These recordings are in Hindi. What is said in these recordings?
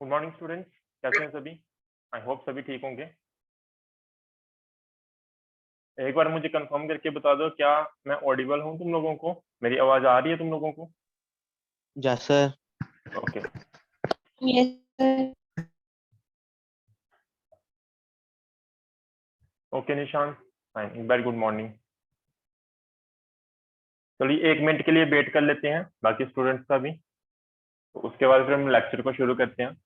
गुड मॉर्निंग स्टूडेंट्स, कैसे हैं सभी? आई होप सभी ठीक होंगे। एक बार मुझे कंफर्म करके बता दो, क्या मैं ऑडिबल हूँ तुम लोगों को? मेरी आवाज आ रही है तुम लोगों को? Yes sir. Okay. Yes sir. Okay निशान, फाइन, वेरी गुड मॉर्निंग। चलिए 1 मिनट के लिए वेट कर लेते हैं बाकी स्टूडेंट्स का भी, तो उसके बाद फिर हम लेक्चर को शुरू करते हैं।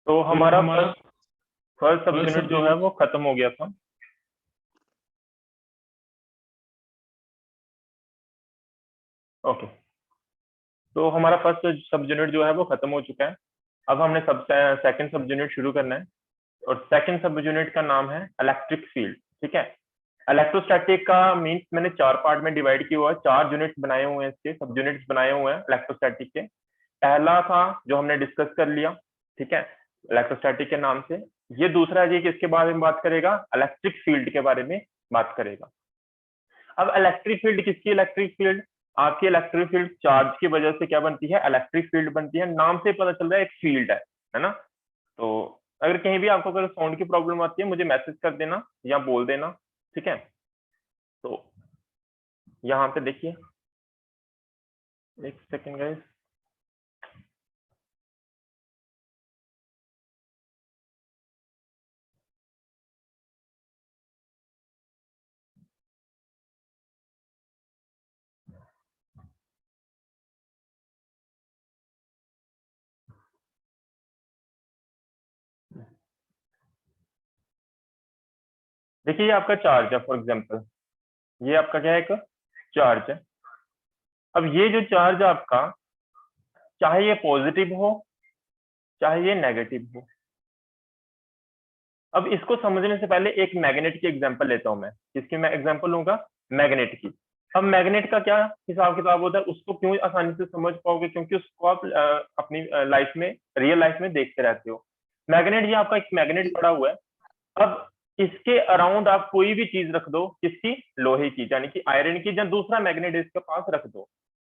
तो हमारा फर्स्ट सब यूनिट जो है वो खत्म हो गया था। ओके, तो हमारा फर्स्ट सब यूनिट जो है वो खत्म हो चुका है। अब हमने सेकंड सब यूनिट शुरू करना है, और सेकंड सब यूनिट का नाम है इलेक्ट्रिक फील्ड। ठीक है, इलेक्ट्रोस्टैटिक का मीन्स मैंने 4 पार्ट में डिवाइड किया हुआ है, 4 यूनिट्स बनाए हुए हैं, इसके सब यूनिट्स बनाए हुए हैं इलेक्ट्रोस्टैटिक के। पहला था जो हमने डिस्कस कर लिया, ठीक है, इलेक्ट्रोस्टैटिक के नाम से। ये दूसरा जी किसके बारे में बात करेगा? इलेक्ट्रिक फील्ड के बारे में बात करेगा। अब इलेक्ट्रिक फील्ड किसकी? इलेक्ट्रिक फील्ड आपकी इलेक्ट्रिक फील्ड चार्ज की वजह से क्या बनती है? इलेक्ट्रिक फील्ड बनती है। नाम से पता चल रहा है एक फील्ड है ना? तो अगर कहीं भी आपको अगर साउंड की प्रॉब्लम आती है मुझे मैसेज कर देना या बोल देना, ठीक है। तो यहाँ पे देखिए, एक सेकेंड गाइस। देखिए ये आपका चार्ज है, फॉर एग्जांपल ये आपका क्या है? एक चार्ज है। अब ये जो चार्ज आपका, चाहे ये पॉजिटिव हो चाहे ये नेगेटिव हो, अब इसको समझने से पहले एक मैग्नेट की एग्जांपल लेता हूं मैं। किसकी मैं एग्जांपल लूंगा? मैग्नेट की। अब मैग्नेट का क्या हिसाब किताब होता है, उसको क्यों आसानी से समझ पाओगे? क्योंकि उसको आप अपनी लाइफ में, रियल लाइफ में देखते रहते हो। मैग्नेट, ये आपका एक मैग्नेट पड़ा हुआ है। अब इसके अराउंड आप कोई भी चीज रख दो, किसकी? लोहे की, यानी कि आयरन की, या दूसरा मैग्नेट इसके पास रख दो,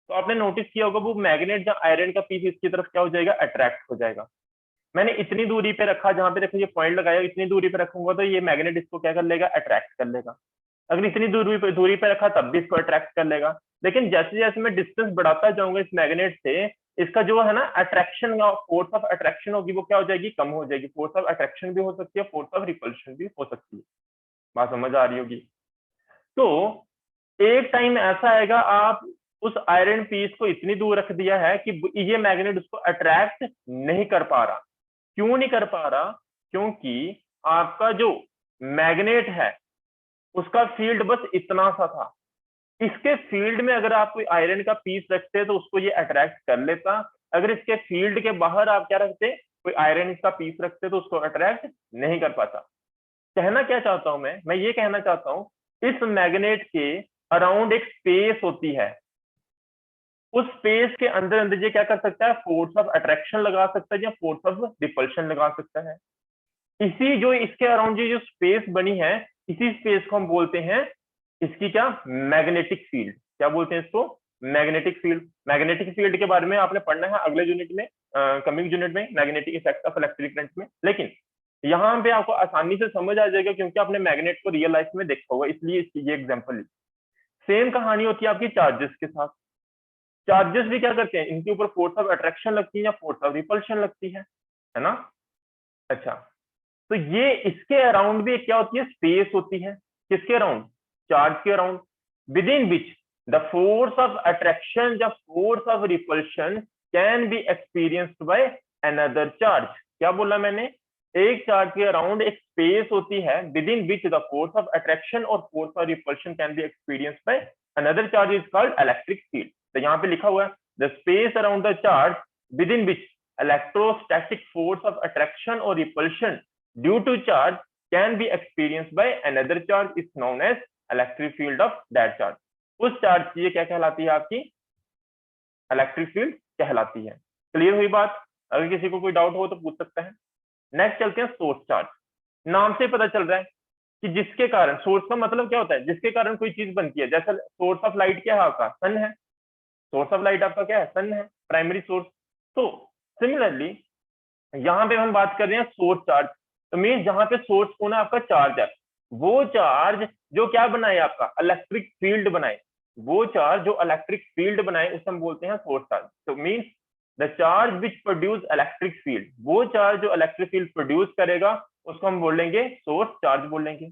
तो आपने नोटिस किया होगा वो मैग्नेट या आयरन का पीस इसकी तरफ क्या हो जाएगा? अट्रैक्ट हो जाएगा। मैंने इतनी दूरी पे रखा, जहां पे देखो ये पॉइंट लगाया, इतनी दूरी पे रखूंगा तो ये मैग्नेट इसको क्या कर लेगा? अट्रैक्ट कर लेगा। अगर इतनी दूरी पे रखा तब भी इसको अट्रैक्ट कर लेगा। लेकिन जैसे जैसे मैं डिस्टेंस बढ़ाता जाऊंगा इस मैग्नेट से, इसका जो है ना अट्रैक्शन, फोर्स ऑफ अट्रैक्शन होगी वो क्या हो जाएगी? कम हो जाएगी। फोर्स ऑफ अट्रैक्शन भी हो सकती है, फोर्स ऑफ रिपल्शन भी हो सकती है। बात समझ आ रही होगी? तो एक टाइम ऐसा आएगा, आप उस आयरन पीस को इतनी दूर रख दिया है कि ये मैग्नेट उसको अट्रैक्ट नहीं कर पा रहा। क्यों नहीं कर पा रहा? क्योंकि आपका जो मैग्नेट है उसका फील्ड बस इतना सा था। इसके फील्ड में अगर आप कोई आयरन का पीस रखते तो उसको ये अट्रैक्ट कर लेता। अगर इसके फील्ड के बाहर आप क्या रखते, कोई आयरन का पीस रखते, तो उसको अट्रैक्ट नहीं कर पाता। कहना क्या चाहता हूं मैं ये कहना चाहता हूं, इस मैग्नेट के अराउंड एक स्पेस होती है। उस स्पेस के अंदर अंदर ये क्या कर सकता है? फोर्स ऑफ अट्रैक्शन लगा सकता है या फोर्स ऑफ रिपल्शन लगा सकता है। इसी जो इसके अराउंड जो स्पेस बनी है, इसी स्पेस को हम बोलते हैं इसकी क्या? Magnetic field. क्या बोलते हैं इसको? Magnetic field. मैग्नेटिक फील्ड के बारे में आपने पढ़ना है अगले यूनिट में, कमिंग यूनिट में, magnetic effect of electric current में। लेकिन यहाँ पे आपको आसानी से समझ आ जाएगा क्योंकि आपने मैग्नेट को रियल लाइफ में देखा होगा, इसलिए इसकी ये एग्जांपल ली। सेम कहानी होती है आपकी चार्जेस के साथ। चार्जेस भी क्या करते हैं? इनके ऊपर फोर्स ऑफ अट्रैक्शन लगती है या फोर्स ऑफ रिपल्शन लगती है ना? अच्छा, तो ये इसके अराउंड भी क्या होती है? स्पेस होती है। किसके अराउंड? चार्ज के around, within which the force of attraction या force of repulsion can be experienced by another charge. क्या बोला मैंने? एक चार्ज के अराउंड एक स्पेस होती है within which the force of attraction और force of repulsion can be experienced by another charge is called electric field. तो यहाँ पे लिखा हुआ है the space around the charge within which electrostatic force of attraction or repulsion due to charge can be experienced by another charge is known as electric field of that charge. उस चार्ज की ये क्या कहलाती है, आपकी इलेक्ट्रिक फील्ड कहलाती है। क्लियर हुई बात? अगर किसी को कोई डाउट हो तो पूछ सकता है। नेक्स्ट चलते हैं सोर्स चार्ज। नाम से पता चल रहा है कि जिसके कारण, सोर्स का मतलब क्या होता है, जिसके कारण कोई चीज बनती है। जैसे सोर्स ऑफ लाइट क्या है आपका, सन है। सोर्स ऑफ लाइट आपका क्या है, सन है, प्राइमरी सोर्स। तो सिमिलरली यहाँ पे हम बात कर रहे हैं सोर्स चार्ज। तो मीन जहां पे सोर्स कौन है, आपका चार्ज है, वो चार्ज जो क्या बनाए, आपका इलेक्ट्रिक फील्ड बनाए, वो चार्ज जो इलेक्ट्रिक फील्ड बनाए उसे हम बोलते हैं सोर्स चार्ज। तो mean the charge which produce electric field, वो चार्ज जो इलेक्ट्रिक फील्ड प्रोड्यूस करेगा उसको हम बोलेंगे सोर्स चार्ज बोलेंगे।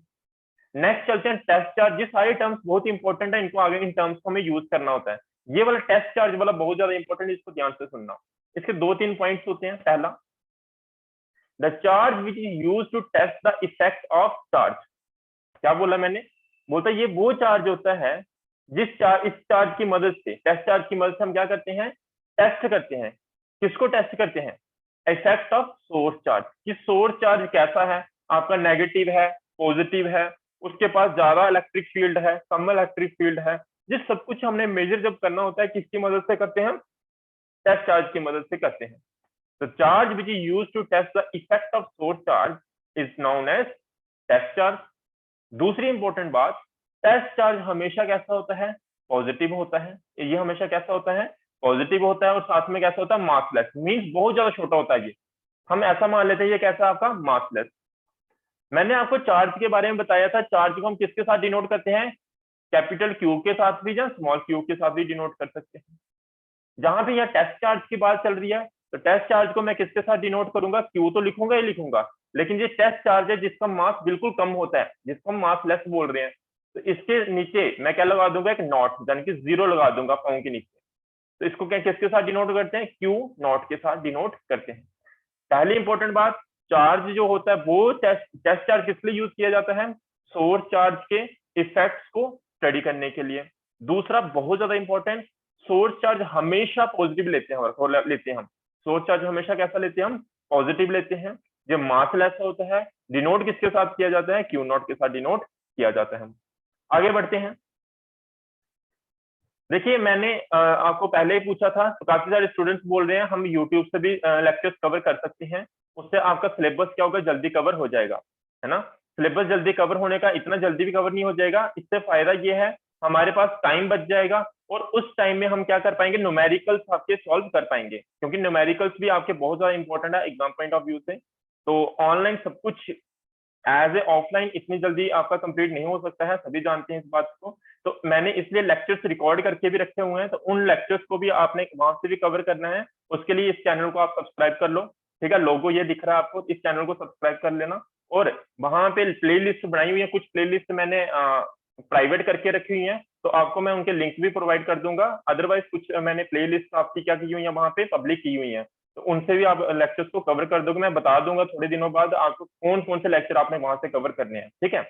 नेक्स्ट चलते हैं टेस्ट चार्ज। ये सारे टर्म्स बहुत इंपॉर्टेंट है, इनको आगे इन टर्म्स को हमें यूज करना होता है। ये वाला टेस्ट चार्ज वाला बहुत ज्यादा इंपॉर्टेंट है, इसको ध्यान से सुनना। इसके 2-3 पॉइंट्स होते हैं। पहला, the charge which is use to test the effect of charge. क्या बोला मैंने, बोलता ये वो चार्ज होता है जिस चार्ज, इस चार्ज की मदद से, टेस्ट चार्ज की मदद से हम क्या करते हैं, टेस्ट करते हैं। किसको टेस्ट करते हैं, इफेक्ट ऑफ सोर्स चार्ज। कि सोर्स चार्ज कैसा है, आपका नेगेटिव है, पॉजिटिव है, उसके पास ज्यादा इलेक्ट्रिक फील्ड है, कम इलेक्ट्रिक फील्ड है। जिस सब कुछ हमने मेजर जब करना होता है, किसकी मदद से करते हैं, टेस्ट चार्ज की मदद से करते हैं। तो charge which is used to test the effect of source charge is known as test charge. दूसरी इंपॉर्टेंट बात, टेस्ट चार्ज हमेशा कैसा होता है, पॉजिटिव होता है। ये हमेशा कैसा होता है, पॉजिटिव होता है, और साथ में कैसा होता है, मासलेस। मींस बहुत ज्यादा छोटा होता है। ये हम ऐसा मान लेते हैं ये कैसा आपका मासलेस। मैंने आपको चार्ज के बारे में बताया था, चार्ज को हम किसके साथ डिनोट करते हैं, कैपिटल क्यू के साथ भी या स्मॉल क्यू के साथ भी डिनोट कर सकते हैं। जहां पे यह टेस्ट चार्ज की बात चल रही है, तो टेस्ट चार्ज को मैं किसके साथ डिनोट करूंगा, क्यू तो लिखूंगा ही लिखूंगा, लेकिन ये टेस्ट चार्ज है जिसका मास बिल्कुल कम होता है, जिसको हम मास लेस बोल रहे हैं। तो इसके नीचे मैं क्या लगा दूंगा, एक नॉट, यानी कि 0 लगा दूंगा पाँव के नीचे। तो इसको क्या किसके साथ डिनोट करते हैं, क्यू नॉट के साथ डिनोट करते हैं। पहली इंपॉर्टेंट बात, चार्ज जो होता है वो टेस्ट चार्ज किस लिए यूज किया जाता है, सोर्स चार्ज के इफेक्ट्स को स्टडी करने के लिए। दूसरा बहुत ज्यादा इंपॉर्टेंट, सोर्स चार्ज हमेशा पॉजिटिव लेते हैं हम। सोर्स चार्ज हमेशा कैसा लेते हैं हम, पॉजिटिव लेते हैं। जब मास लेस होता है, डिनोट किसके साथ किया जाता है, क्यू नॉट के साथ डिनोट किया जाता है। आगे बढ़ते हैं। देखिए मैंने आपको पहले ही पूछा था, तो काफी सारे स्टूडेंट्स बोल रहे हैं हम यूट्यूब से भी लेक्चर्स कवर कर सकते हैं, उससे आपका सिलेबस क्या होगा, जल्दी कवर हो जाएगा, है ना। सिलेबस जल्दी कवर होने का, इतना जल्दी भी कवर नहीं हो जाएगा। इससे फायदा ये है हमारे पास टाइम बच जाएगा, और उस टाइम में हम क्या कर पाएंगे, न्यूमेरिकल्स आपके सॉल्व कर पाएंगे, क्योंकि न्यूमेरिकल्स भी आपके बहुत ज्यादा इंपॉर्टेंट है एग्जाम पॉइंट ऑफ व्यू से। तो ऑनलाइन सब कुछ एज ए ऑफलाइन इतनी जल्दी आपका कंप्लीट नहीं हो सकता है, सभी जानते हैं इस बात को। तो मैंने इसलिए लेक्चर्स रिकॉर्ड करके भी रखे हुए हैं, तो उन लेक्चर्स को भी आपने वहां से भी कवर करना है। उसके लिए इस चैनल को आप सब्सक्राइब कर लो, ठीक है। लोगो ये दिख रहा है आपको, इस चैनल को सब्सक्राइब कर लेना। और वहां पे प्ले लिस्ट बनाई हुई है, कुछ प्ले लिस्ट मैंने प्राइवेट करके रखी हुई है, तो आपको मैं उनके लिंक भी प्रोवाइड कर दूंगा। अदरवाइज कुछ मैंने प्ले लिस्ट आपकी क्या की हुई है, वहां पे पब्लिक की हुई है, तो उनसे भी आप लेक्चर्स को कवर कर दोगे। मैं बता दूंगा थोड़े दिनों बाद आपको कौन कौन से लेक्चर आपने वहां से कवर करने हैं, ठीक है।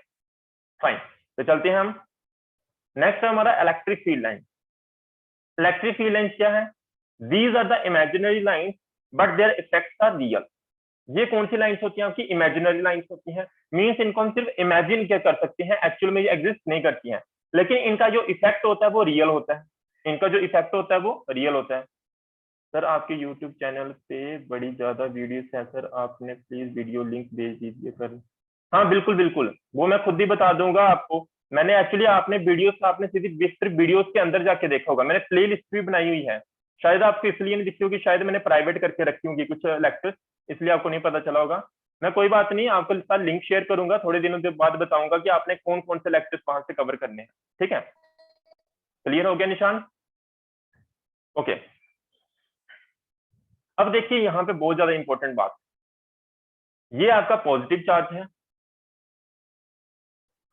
फाइन, तो चलते हैं हम। नेक्स्ट है हमारा electric field line. Electric field line क्या है, these are the imaginary lines but their effects are real. ये कौन सी लाइंस होती हैं आपकी, इमेजिनरी लाइंस होती हैं। मींस इनको हम सिर्फ इमेजिन क्या कर सकते हैं, एक्चुअल में ये एग्जिस्ट नहीं करती हैं, लेकिन इनका जो इफेक्ट होता है वो रियल होता है। इनका जो इफेक्ट होता है वो रियल होता है। सर आपके YouTube चैनल पे बड़ी ज्यादा वीडियोस है सर, आपने प्लीज वीडियो लिंक भेज दीजिए सर। हाँ बिल्कुल बिल्कुल, वो मैं खुद ही बता दूंगा आपको। मैंने एक्चुअली आपने वीडियोस आपने सिर्फ वीडियोस के अंदर जाके देखा होगा, मैंने प्ले लिस्ट भी बनाई हुई है। शायद आपको इसलिए नहीं दिखती होगी, शायद मैंने प्राइवेट करके रखी होंगी कुछ लेक्चर्स, इसलिए आपको नहीं पता चला होगा। मैं कोई बात नहीं, आपके साथ लिंक शेयर करूंगा, थोड़े दिनों के बाद बताऊंगा कि आपने कौन कौन से लेक्चर्स वहां से कवर करने हैं, ठीक है। क्लियर हो गया निशान, ओके। अब देखिए यहाँ पे बहुत ज्यादा इंपॉर्टेंट बात, ये आपका पॉजिटिव चार्ज है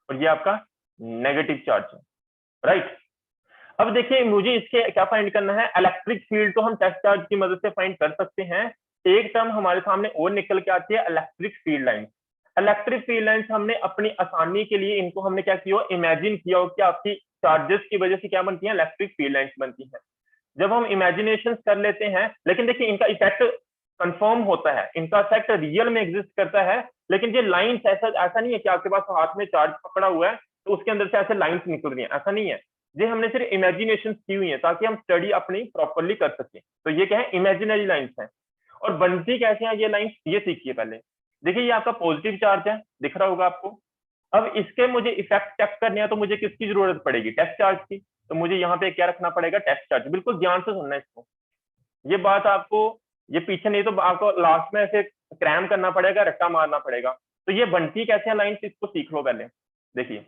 और ये आपका नेगेटिव चार्ज है, राइट। अब देखिए मुझे इसके क्या फाइंड करना है, इलेक्ट्रिक फील्ड तो हम टेस्ट चार्ज की मदद से फाइंड कर सकते हैं। एक टर्म हमारे सामने और निकल के आती है, electric field line. Electric field line हमने अपनी आसानी के लिए इनको हमने क्या किया, इमेजिन किया हो कि आपकी चार्जेस की वजह से क्या बनती है, इलेक्ट्रिक फील्ड लाइंस बनती है। जब हम इमेजिनेशन कर लेते हैं, लेकिन देखिए इनका इफेक्ट कंफर्म होता है, इनका इफेक्ट रियल में एग्जिस्ट करता है, लेकिन ये लाइंस ऐसा नहीं है कि आपके पास हाथ में चार्ज पकड़ा हुआ है तो उसके अंदर से ऐसे लाइंस निकल रही हैं, ऐसा नहीं है। ये हमने सिर्फ इमेजिनेशन की हुई है ताकि हम स्टडी अपनी प्रॉपरली कर सकें। तो ये क्या है, इमेजिनरी लाइंस है। और बनती कैसे हैं ये लाइंस, ये सीखिए पहले। देखिए ये आपका पॉजिटिव चार्ज है, दिख रहा होगा आपको। अब इसके मुझे इफेक्ट चेक करने हैं तो मुझे किसकी जरूरत पड़ेगी, टेस्ट चार्ज की। तो मुझे यहाँ पे क्या रखना पड़ेगा, टेस्ट चार्ज। बिल्कुल ध्यान से सुनना है इसको, ये बात आपको, ये पीछे नहीं तो आपको लास्ट में ऐसे क्रैम करना पड़ेगा, रट्टा मारना पड़ेगा। तो ये बनती कैसे हैं लाइंस, इसको सीख लो पहले। देखिए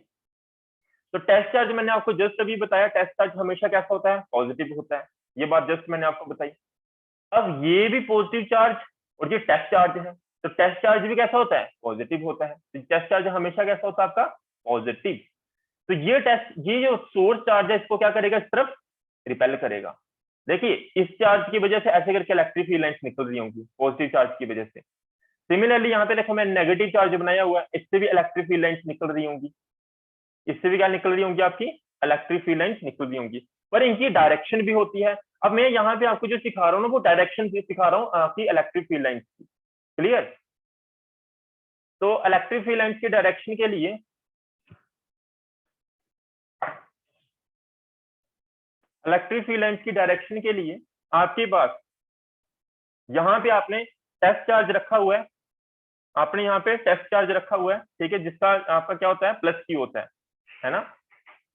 तो टेस्ट चार्ज मैंने आपको जस्ट अभी बताया, टेस्ट चार्ज हमेशा कैसा होता है, पॉजिटिव होता है। ये बात जस्ट मैंने आपको बताई। अब ये भी पॉजिटिव चार्ज और ये टेस्ट चार्ज है, तो टेस्ट चार्ज भी कैसा होता है, पॉजिटिव होता है। तो टेस्ट चार्ज हमेशा कैसा होता है आपका, पॉजिटिव। तो ये जो सोर्स चार्ज है इसको क्या करेगा, इस तरफ रिपेल करेगा। देखिए इस चार्ज की वजह से ऐसे करके इलेक्ट्रिक फील्ड लाइंस निकल रही होंगी पॉजिटिव चार्ज की वजह से। सिमिलरली यहाँ पे देखो मैं नेगेटिव चार्ज बनाया हुआ है, इससे भी इलेक्ट्रिक फील्ड लाइंस निकल रही होंगी, इससे भी क्या निकल रही होंगी, आपकी इलेक्ट्रिक फील्ड लाइंस निकल रही होंगी, पर इनकी डायरेक्शन भी होती है। अब मैं यहाँ पे आपको जो सिखा रहा हूँ ना वो डायरेक्शन सिखा रहा हूँ आपकी इलेक्ट्रिक फील्ड लाइंस की। क्लियर। तो इलेक्ट्रिक फील्ड लाइंस की डायरेक्शन के लिए आपके पास यहाँ पे आपने टेस्ट चार्ज रखा हुआ है, आपने यहाँ पे टेस्ट चार्ज रखा हुआ है, ठीक है, जिसका आपका क्या होता है, प्लस क्यू होता है ना।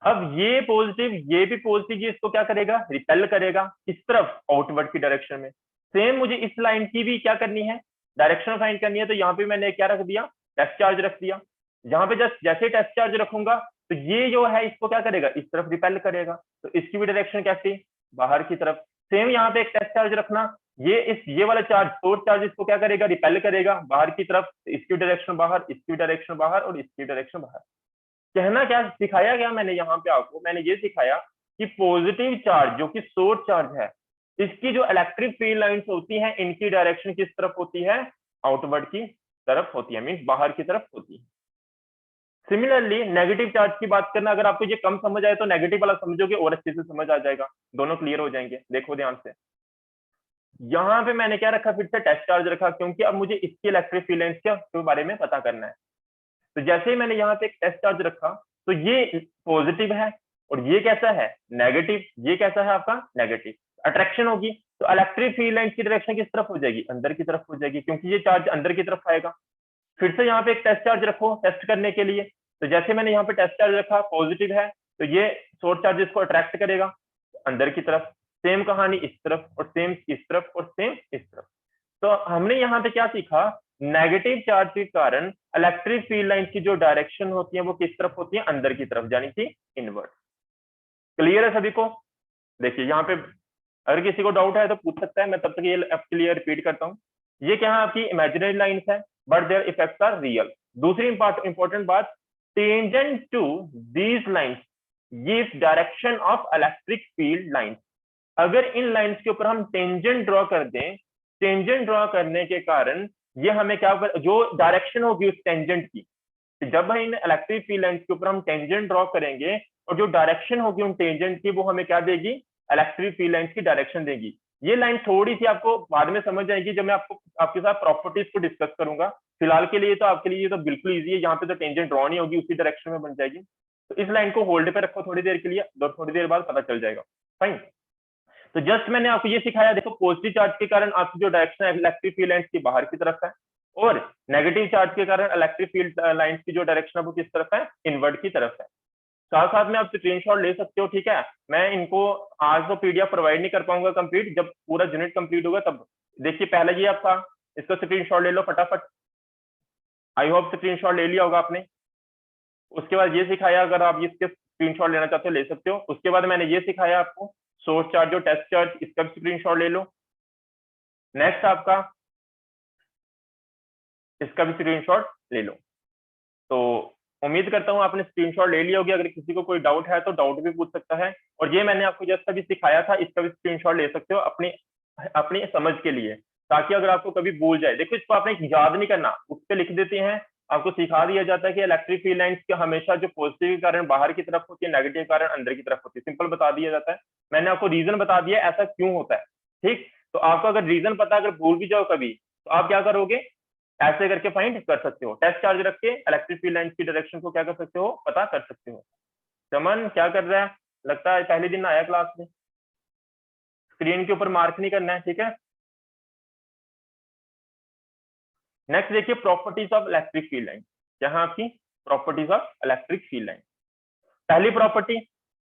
अब ये पॉजिटिव, ये भी पॉजिटिव, ये इसको क्या करेगा, रिपेल करेगा किस तरफ, आउटवर्ड की डायरेक्शन में। सेम मुझे इस लाइन की भी क्या करनी है, डायरेक्शन फाइंड करनी है। तो यहाँ पे मैंने क्या रख दिया, टेस्ट चार्ज रख दिया। यहाँ पे जस्ट जैसे टेस्ट चार्ज रखूंगा तो ये जो है इसको क्या करेगा, इस तरफ रिपेल करेगा। तो इसकी भी डायरेक्शन कैसी, बाहर की तरफ। सेम यहाँ पे एक टेस्ट चार्ज रखना, ये वाला चार्ज, सोर्स चार्ज, इसको क्या करेगा, रिपेल करेगा बाहर की तरफ। इसकी डायरेक्शन बाहर, इसकी डायरेक्शन बाहर और इसकी डायरेक्शन बाहर। कहना क्या सिखाया गया मैंने यहाँ पे आपको, मैंने ये सिखाया कि पॉजिटिव चार्ज जो कि सोर्स चार्ज है, इसकी जो इलेक्ट्रिक फील्ड लाइंस होती हैं इनकी डायरेक्शन किस तरफ होती है, आउटवर्ड की तरफ होती है, मींस बाहर की तरफ होती है। सिमिलरली नेगेटिव चार्ज की बात करना, अगर आपको ये कम समझ आए तो नेगेटिव वाला समझोगे और अच्छे से समझ आ जाएगा, दोनों क्लियर हो जाएंगे। देखो ध्यान से, यहाँ पे मैंने क्या रखा, फिर से टेस्ट चार्ज रखा, क्योंकि अब मुझे इसकी इलेक्ट्रिक फील्ड लाइंस के बारे में पता करना है। तो जैसे ही मैंने यहाँ पे एक टेस्ट चार्ज रखा तो ये पॉजिटिव है और ये कैसा है, नेगेटिव। ये कैसा है आपका, नेगेटिव। अट्रैक्शन होगी तो इलेक्ट्रिक फील्ड लाइन की डायरेक्शन किस तरफ हो जाएगी, अंदर की तरफ हो जाएगी, क्योंकि ये चार्ज अंदर की तरफ आएगा। फिर से यहाँ पे एक टेस्ट चार्ज रखो टेस्ट करने के लिए। तो जैसे मैंने यहाँ पे टेस्ट चार्ज रखा, पॉजिटिव है, तो ये सोर्स चार्ज को अट्रैक्ट करेगा अंदर की तरफ। सेम कहानी इस तरफ और सेम इस तरफ और सेम इस तरफ। तो हमने यहाँ पे क्या सीखा, नेगेटिव चार्ज के कारण इलेक्ट्रिक फील्ड लाइन की जो डायरेक्शन होती है वो किस तरफ होती है, अंदर की तरफ, यानी कि इनवर्ट। क्लियर है सभी को। देखिए यहाँ पे अगर किसी को डाउट है तो पूछ सकता है, मैं तब तक ये आपके लिए रिपीट करता हूँ। ये क्या है, आपकी इमेजिनरी लाइंस है but their effects are real. दूसरी इंपॉर्टेंट बात, tangent to these lines gives direction of electric field lines. अगर इन लाइंस के ऊपर हम टेंजेंट ड्रॉ कर दें, टेंजेंट ड्रॉ करने के कारण ये हमें क्या, जो डायरेक्शन होगी उस टेंजेंट की, जब इन इलेक्ट्रिक फील्ड लाइंस के ऊपर हम टेंजेंट ड्रॉ करेंगे और जो डायरेक्शन होगी उन टेंजेंट की, वो हमें क्या देगी, इलेक्ट्रिक फील्ड लाइंस की डायरेक्शन देगी। ये लाइन थोड़ी सी आपको बाद में समझ आएगी जब मैं आपके साथ प्रॉपर्टीज को डिस्कस करूंगा। फिलहाल के लिए तो आपके लिए तो बिल्कुल ईजी है, यहाँ पे तो टेंजेंट ड्रॉ नहीं होगी, उसी डायरेक्शन में बन जाएगी। तो इस लाइन को होल्ड पे रखो थोड़ी देर के लिए, थोड़ी देर बाद पता चल जाएगा। फाइन। तो जस्ट मैंने आपको ये सिखाया, देखो पॉजिटिव चार्ज के कारण आपकी जो डायरेक्शन है इलेक्ट्रिक फील्ड लाइंस की बाहर की तरफ है, और नेगेटिव चार्ज के कारण इलेक्ट्रिक फील्ड लाइंस की जो डायरेक्शन है वो किस तरफ है, इनवर्ट की तरफ है। साथ साथ में आप स्क्रीनशॉट ले सकते हो, ठीक है। मैं इनको आज तो पीडीएफ प्रोवाइड नहीं कर पाऊंगा कंप्लीट, जब पूरा यूनिट कंप्लीट होगा तब। देखिए पहले ये आपका, इसका स्क्रीनशॉट ले लो फटाफट। आई होप स्क्रीनशॉट ले लिया होगा आपने। उसके बाद ये सिखाया, अगर आप इसके स्क्रीनशॉट लेना चाहते हो ले सकते हो। उसके बाद मैंने ये सिखाया आपको सोर्स चार्ज और टेस्ट चार्ज, इसका भी स्क्रीनशॉट ले लो। नेक्स्ट आपका इसका भी स्क्रीनशॉट ले लो। तो उम्मीद करता हूं आपने स्क्रीनशॉट ले लिया होगी। अगर किसी को कोई डाउट है तो डाउट भी पूछ सकता है। और ये मैंने आपको जैसा भी सिखाया था इसका भी स्क्रीनशॉट ले सकते हो अपनी समझ के लिए, ताकि अगर आपको कभी भूल जाए। देखो इसको आपने याद नहीं करना, उस पर लिख देते हैं, आपको सिखा दिया जाता है कि इलेक्ट्रिक फील्ड लाइंस के हमेशा जो पॉजिटिव के कारण बाहर की तरफ होती है, नेगेटिव के कारण अंदर की तरफ होती है। सिंपल बता दिया जाता है। मैंने आपको रीजन बता दिया ऐसा क्यों होता है, ठीक। तो आपको अगर रीजन पता, अगर भूल भी जाओ कभी, तो आप क्या करोगे, ऐसे करके फाइंड कर सकते हो। टेस्ट चार्ज रख के इलेक्ट्रिक फील्ड लाइंस की डायरेक्शन को क्या कर सकते हो, पता कर सकते हो। चमन क्या कर रहा है, लगता है पहले दिन आया क्लास में। स्क्रीन के ऊपर मार्क नहीं करना है, ठीक है। नेक्स्ट देखिए properties of electric field line. यहाँ आपकी properties of electric field line. पहली प्रॉपर्टी,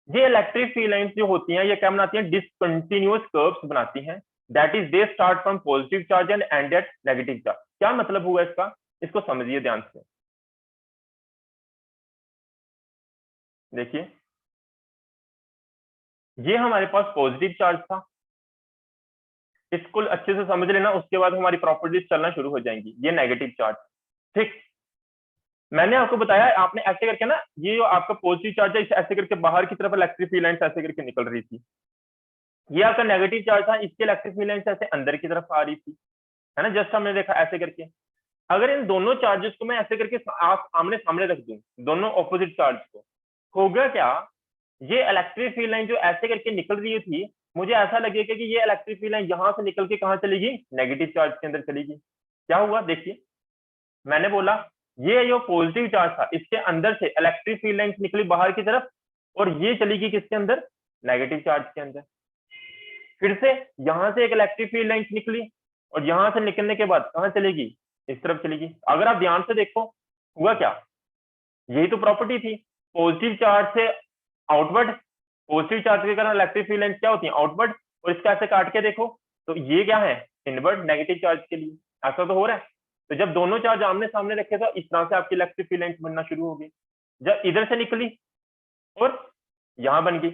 ये इलेक्ट्रिक फील्ड लाइंस जो होती हैं ये क्या बनाती हैं, डिसकंटिन्यूअस कर्व्स बनाती हैं। That is they start from positive charge and end at negative charge. क्या मतलब हुआ इसका, इसको समझिए ध्यान से। देखिए ये हमारे पास पॉजिटिव चार्ज था, इसको अच्छे से समझ लेना, उसके बाद हमारी प्रॉपर्टीज चलना शुरू हो जाएंगी। ये नेगेटिव चार्ज, ठीक। मैंने आपको बताया आपने ऐसे करके ना, ये जो आपका पॉजिटिव चार्ज है इसे ऐसे करके बाहर की तरफ इलेक्ट्रिक फील्ड लाइंस ऐसे करके निकल रही थी। ये आपका नेगेटिव चार्ज था, इसके इलेक्ट्रिक फील्ड लाइंस ऐसे अंदर की तरफ आ रही थी, है ना। जस्ट हमने देखा ऐसे करके। अगर इन दोनों चार्जेस को मैं ऐसे करके आमने सामने रख दूं, दोनों ऑपोजिट चार्ज को, होगा क्या, ये इलेक्ट्रिक फील्ड लाइन जो ऐसे करके निकल रही थी, मुझे ऐसा लगेगा कि ये इलेक्ट्रिक फील्ड लाइन यहां से निकल के कहां चलेगी, नेगेटिव चार्ज के अंदर चलेगी। क्या हुआ देखिए, मैंने बोला ये जो पॉजिटिव चार्ज था इसके अंदर से इलेक्ट्रिक फील्ड लाइंस निकली बाहर की तरफ, और ये चली गई किसके अंदर, नेगेटिव चार्ज के अंदर। फिर से यहां से एक इलेक्ट्रिक फील्ड लाइंस निकली, और यहां से निकलने के बाद कहां चलेगी, इस तरफ चलेगी। अगर आप ध्यान से देखो हुआ क्या, यही तो प्रॉपर्टी थी, पॉजिटिव चार्ज से आउटवर्ड, पॉजिटिव चार्ज के कारण इलेक्ट्रिक फील्ड लाइंस क्या होती है, आउटवर्ड, और इसका ऐसे काट के देखो तो ये क्या है, इनवर्ड, नेगेटिव चार्ज के लिए। ऐसा तो हो रहा है। तो जब दोनों चार्ज आमने सामने रखे तो इस तरह से आपकी इलेक्ट्रिक फील्ड लाइंस बनना शुरू हो गई। जब इधर से निकली और यहां बन गई।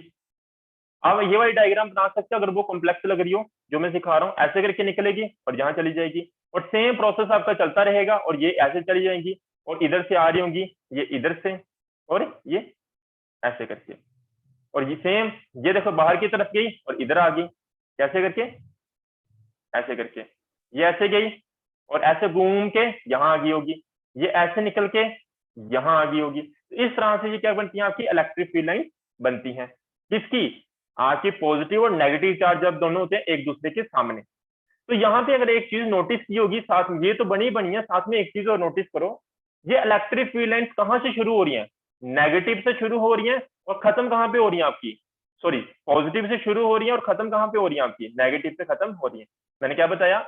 आप ये वाली डायग्राम बना सकते हो, अगर वो कॉम्प्लेक्स लग रही हो जो मैं सिखा रहा हूँ, ऐसे करके निकलेगी और यहाँ चली जाएगी, और सेम प्रोसेस आपका चलता रहेगा, और ये ऐसे चली जाएंगी, और इधर से आ रही होंगी, ये इधर से, और ये ऐसे करके, और ये सेम, ये देखो बाहर की तरफ गई और इधर आ गई, कैसे करके, ऐसे करके, ये ऐसे गई और ऐसे घूम के यहाँ आ गई होगी, ये ऐसे निकल के यहाँ आ गई होगी। इस तरह से ये क्या बनती है, आपकी इलेक्ट्रिक फील्ड लाइन बनती है। किसकी, आपकी पॉजिटिव और नेगेटिव चार्ज जब दोनों होते हैं एक दूसरे के सामने। तो यहाँ पे अगर एक चीज नोटिस की होगी साथ में, ये तो बनी है, साथ में एक चीज और नोटिस करो, ये इलेक्ट्रिक फील्ड लाइंस कहाँ से शुरू हो रही है, नेगेटिव से शुरू हो रही है, और खत्म कहाँ पे हो रही है आपकी, सॉरी पॉजिटिव से शुरू हो रही है और खत्म कहाँ पे हो रही है आपकी, नेगेटिव से खत्म हो रही है। मैंने क्या बताया,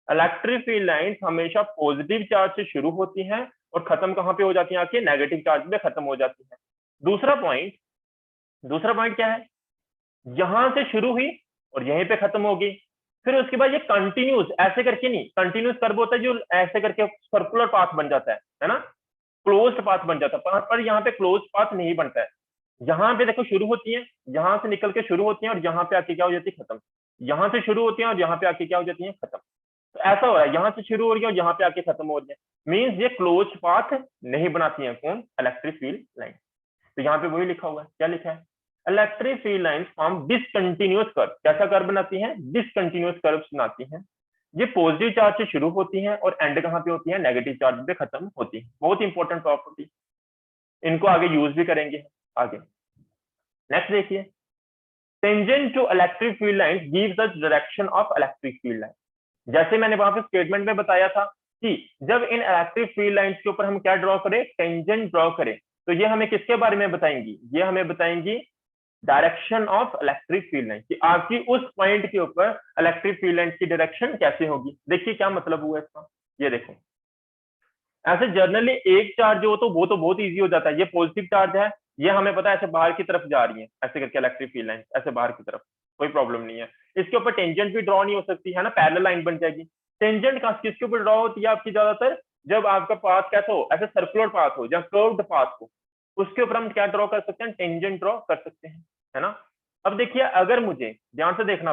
इलेक्ट्रिक फील्ड लाइंस हमेशा पॉजिटिव चार्ज से शुरू होती हैं और खत्म कहाँ पे हो जाती है आपकी, नेगेटिव चार्ज पे खत्म हो जाती है। दूसरा पॉइंट क्या है, यहां से शुरू हुई और यहीं पे खत्म हो गई। फिर उसके बाद ये कंटिन्यूस ऐसे करके नहीं, कंटिन्यूस कर्व होता है जो ऐसे करके सर्कुलर पाथ बन जाता है ना, क्लोज्ड पाथ बन जाता है, पर यहाँ पे क्लोज्ड पाथ नहीं बनता है। यहाँ पे देखो शुरू होती है, यहाँ से निकल के शुरू होती है, और यहाँ पे आके क्या हो जाती है, खत्म। यहाँ से शुरू होती है और यहाँ पे आके क्या हो जाती है, खत्म। तो ऐसा हो रहा है, यहाँ से शुरू हो रही है और यहाँ पे आके खत्म हो रही है, मीन्स ये क्लोज्ड पाथ नहीं बनाती है कौन, इलेक्ट्रिक फील्ड लाइन। तो यहाँ पे वही लिखा हुआ है, क्या लिखा है, electric field lines form discontinuous curve. कैसा कर्व बनाती हैं, डिसकंटिन्यूअस कर्व्स बनाती हैं। ये पॉजिटिव चार्ज से शुरू होती हैं और एंड कहाँ पे होती है, नेगेटिव चार्ज पे खत्म होती है। बहुत इंपॉर्टेंट प्रॉपर्टी, इनको आगे यूज भी करेंगे आगे। नेक्स्ट देखिए, tangent to electric field lines gives the direction of electric field line. जैसे मैंने वहां पे स्टेटमेंट में बताया था कि जब इन इलेक्ट्रिक फील्ड लाइंस के ऊपर हम क्या ड्रॉ करें, टेंजेंट ड्रॉ करें, तो ये हमें किसके बारे में बताएंगी, ये हमें बताएंगी direction of electric field line, कि आपकी उस पॉइंट के ऊपर इलेक्ट्रिक फील्ड लाइन की डायरेक्शन कैसे होगी। देखिए क्या मतलब हुआ इसका, ये देखो, ऐसे जनरली एक चार्ज हो तो वो तो बहुत इजी हो जाता है, ये पॉजिटिव चार्ज है, ये हमें पता है ऐसे बाहर की तरफ जा रही है, ऐसे करके इलेक्ट्रिक फील्ड लाइन ऐसे बाहर की तरफ, कोई प्रॉब्लम नहीं है। इसके ऊपर टेंजेंट भी ड्रॉ नहीं हो सकती है ना, पैरेलल लाइन बन जाएगी। टेंजेंट किसके ऊपर ड्रॉ होती है आपकी ज्यादातर, जब आपका पाथ कैसा हो, ऐसे सर्कुलर पाथ हो या कर्व्ड पाथ हो, उसके ऊपर हम क्या ड्रॉ कर सकते हैं, टेंजेंट ड्रॉ कर सकते हैं, है ना। अब देखिए, अगर मुझे ध्यान से देखना,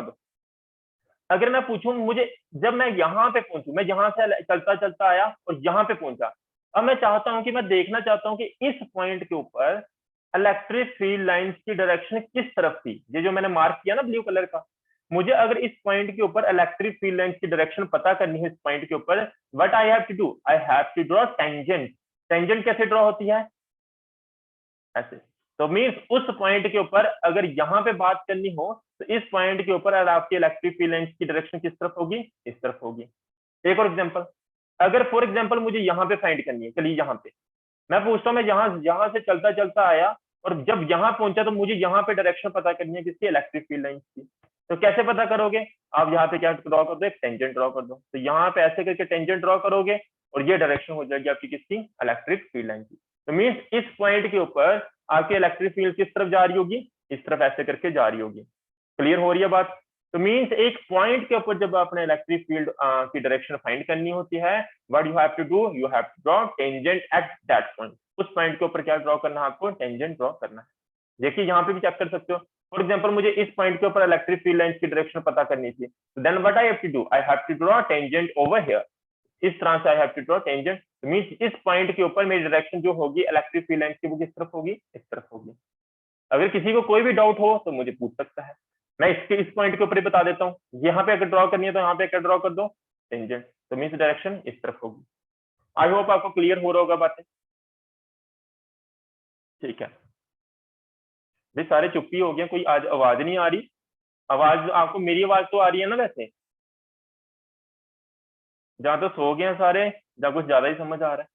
अगर मैं पूछूं मुझे, जब मैं यहाँ पे पहुंचू, मैं यहाँ से चलता चलता आया और यहाँ पे पहुंचा, अब मैं चाहता हूं कि मैं देखना चाहता हूं कि इस पॉइंट के ऊपर इलेक्ट्रिक फील्ड लाइंस की डायरेक्शन किस तरफ थी, ये जो मैंने मार्क किया ना ब्लू कलर का, मुझे अगर इस पॉइंट के ऊपर इलेक्ट्रिक फील्ड लाइंस की डायरेक्शन पता करनी है इस पॉइंट के ऊपर, what I have to do, I have to draw tangent. Tangent कैसे ड्रॉ होती है, ऐसे, तो मीन्स उस पॉइंट के ऊपर अगर यहाँ पे बात करनी हो तो इस पॉइंट के ऊपर आपकी इलेक्ट्रिक फील्ड लाइंस की डायरेक्शन किस तरफ होगी, इस तरफ होगी। एक और एग्जांपल, अगर फॉर एग्जांपल मुझे यहाँ पे फाइंड करनी है, चलिए यहाँ पे मैं पूछता हूँ, मैं यहाँ से चलता चलता आया और जब यहाँ पहुंचा तो मुझे यहाँ पे डायरेक्शन पता करनी है किसकी, इलेक्ट्रिक फील्ड लाइंस की। तो कैसे पता करोगे, आप यहाँ पे क्या ड्रॉ कर दो, एक टेंजेंट ड्रॉ कर दो। तो यहाँ पे ऐसे करके टेंजेंट ड्रॉ करोगे और ये डायरेक्शन हो जाएगी आपकी किसकी, इलेक्ट्रिक फील्ड लाइन की। तो मीन्स इस पॉइंट के ऊपर आपकी इलेक्ट्रिक फील्ड किस तरफ जा रही होगी, इस तरफ ऐसे करके जा रही होगी। क्लियर हो रही है बात। तो मीन्स एक पॉइंट के ऊपर जब आपने इलेक्ट्रिक फील्ड की डायरेक्शन फाइंड करनी होती है, what you have to do, you have to draw tangent at that point. उस पॉइंट के ऊपर क्या ड्रॉ करना है आपको, टेंजेंट ड्रॉ करना है। देखिए यहाँ पे भी चेक कर सकते हो, फॉर एग्जांपल मुझे इस पॉइंट के ऊपर इलेक्ट्रिक फील्ड लाइंस की डायरेक्शन पता करनी थी, then what I have to do, I have to draw tangent over here. इस तरह से I have to draw tangent, means इस पॉइंट के ऊपर मेरी डायरेक्शन जो होगी इलेक्ट्रिक फील्ड लाइंस की वो किस तरफ होगी, इस तरफ होगी। अगर किसी को कोई भी डाउट हो तो मुझे पूछ सकता है, मैं इस पॉइंट के ऊपर ही बता देता हूँ। यहाँ पे अगर ड्रॉ करनी है तो यहाँ पे क्या ड्रॉ कर दो, टेंजेंट, तो मींस डायरेक्शन इस तरफ होगी। आई होप आपको क्लियर हो रहा होगा बातें, ठीक है। भाई सारे चुप्पी हो गए, कोई आज आवाज नहीं आ रही। आवाज आपको, मेरी आवाज तो आ रही है ना वैसे, जहां तो सो गए हैं सारे, जहां कुछ ज्यादा ही समझ आ रहा है।